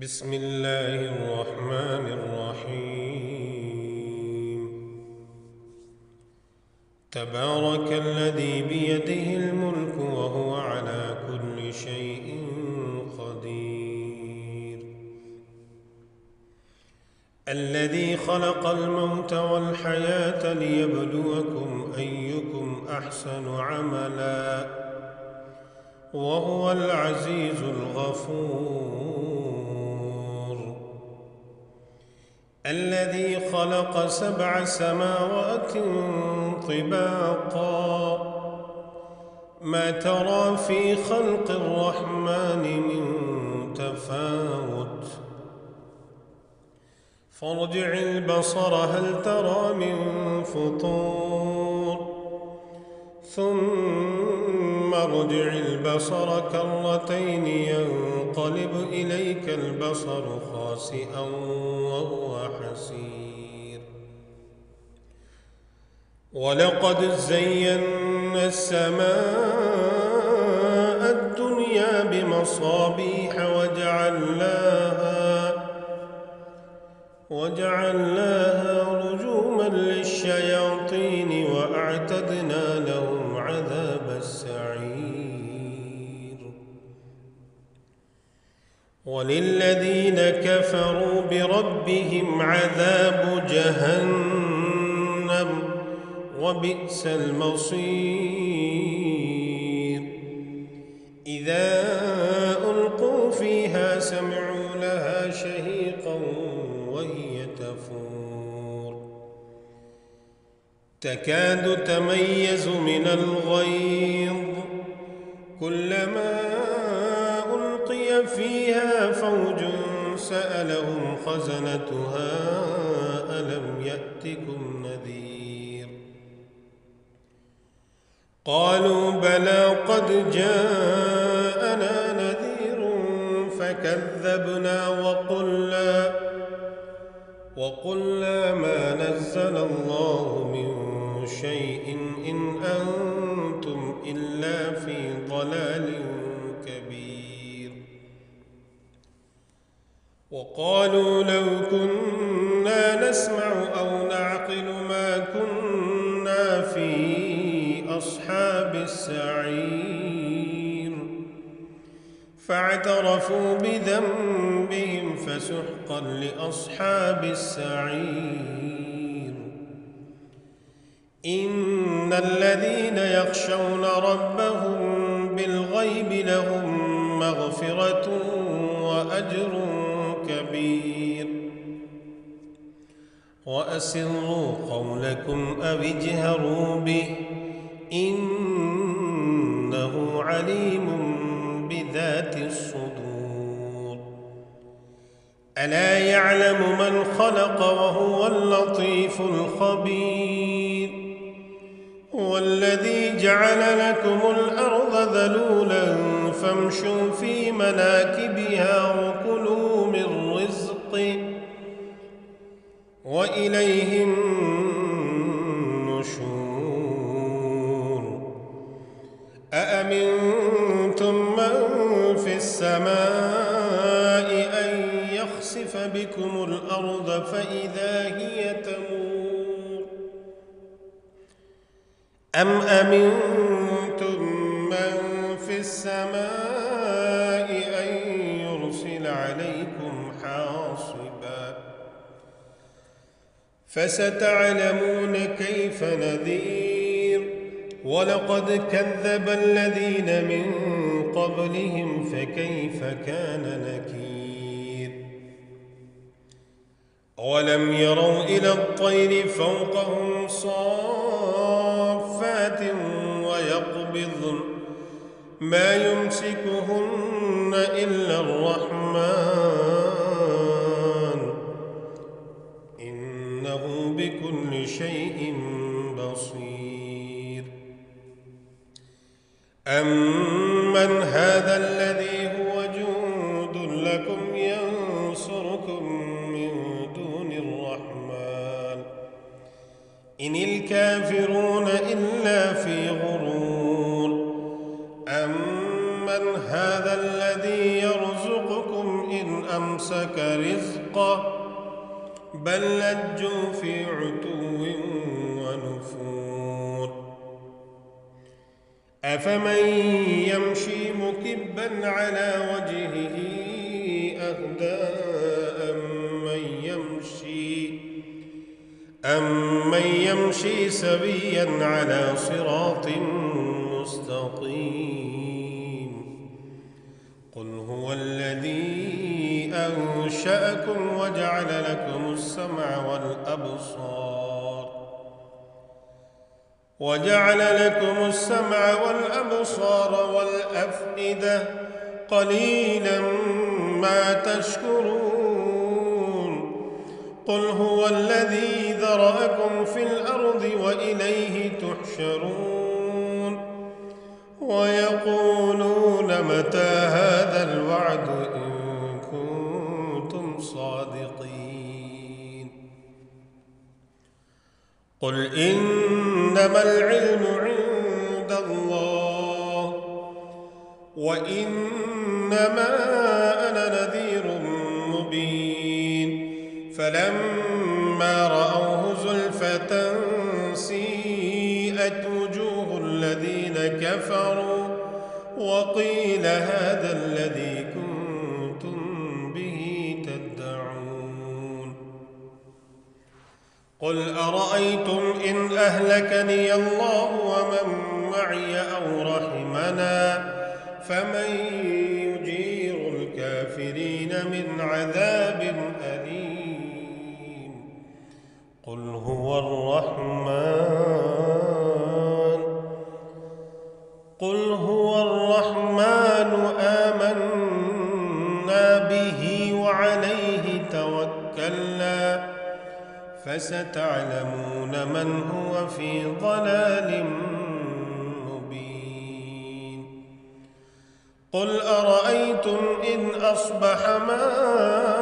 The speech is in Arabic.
بسم الله الرحمن الرحيم. تبارك الذي بيده الملك وهو على كل شيء قدير. الذي خلق الموت والحياة ليبلوكم أيكم أحسن عملا وهو العزيز الغفور. الذي خلق 7 سماوات طباقا ما ترى في خلق الرحمن من تفاوت فارجع البصر هل ترى من فطور ثم ارجع البصر كرتين ينقلب إليك البصر خاسئا وهو حسير. ولقد زينا السماء الدنيا بمصابيح وجعلناها رجوما للشياطين وأعتدنا لهم عذاب السعير. وللذين كفروا بربهم عذاب جهنم وبئس المصير. إذا ألقوا فيها سمعوا لها شهيقا وهي تفور تكاد تميز من الغيظ كلما ألقي فيها فوج سألهم خزنتها ألم يأتكم نذير قالوا بلى قد جاءنا نذير فكذبنا وقلنا ما نزل الله من شيء إن أنتم إلا في ضلال كبير. وقالوا لو كنا نسمع أو نعقل ما كنا في أصحاب السعير فاعترفوا بذنبهم فسحقا لأصحاب السعير. إن الذين يخشون ربهم بالغيب لهم مغفرة وأجر كبير. وأسروا قولكم أو اجهروا به إنه عليم بذات الصدور. ألا يعلم من خلق وهو اللطيف الخبير. والذي جعل لكم الأرض ذلولا فامشوا في مناكبها وكلوا من رزقه وإليه النشور. أأمنتم من في السماء أن يخسف بكم الأرض فإذا هي تمور أم أمنتم من في السماء أن يرسل عليكم حاصبا فستعلمون كيف نذير. ولقد كذب الذين من قبلهم فكيف كان نكير. ولم يروا إلى الطير فوقهم صافات ويقبضن ما يمسكهن إلا الرحمن إنه بكل شيء بصير. أمن هذا الذي هو جند لكم ينصركم من دون الرحمن إن الكافرون إلا في غرور. أمن هذا الذي يرزقكم إن أمسك رزقه بل لجوا في عتو ونفور أفمن يمشي مكبا على وجهه أهدى أمن يمشي سويا على صراط مستقيم قل هو الذي أنشأكم وجعل لكم السمع والأبصار والأفئدة قليلا ما تشكرون قل هو الذي ذرأكم في الأرض وإليه تحشرون ويقولون متى هذا الوعد إن كنتم صادقين قل إنما العلم عند الله وإنما أنا نذير مبين فلما رأوه زلفة سيئت وجوه الذين كفروا وقيل هذا الذي كنتم به تدعون قل أرأيتم إن أهلكني الله ومن معي أو رحمنا فمن يجير الكافرين من عذاب أليم قل هو الرحمن آمنا به وعليه توكلنا فستعلمون من هو في ضلال مبين قل أرأيتم إن أصبح ماؤكم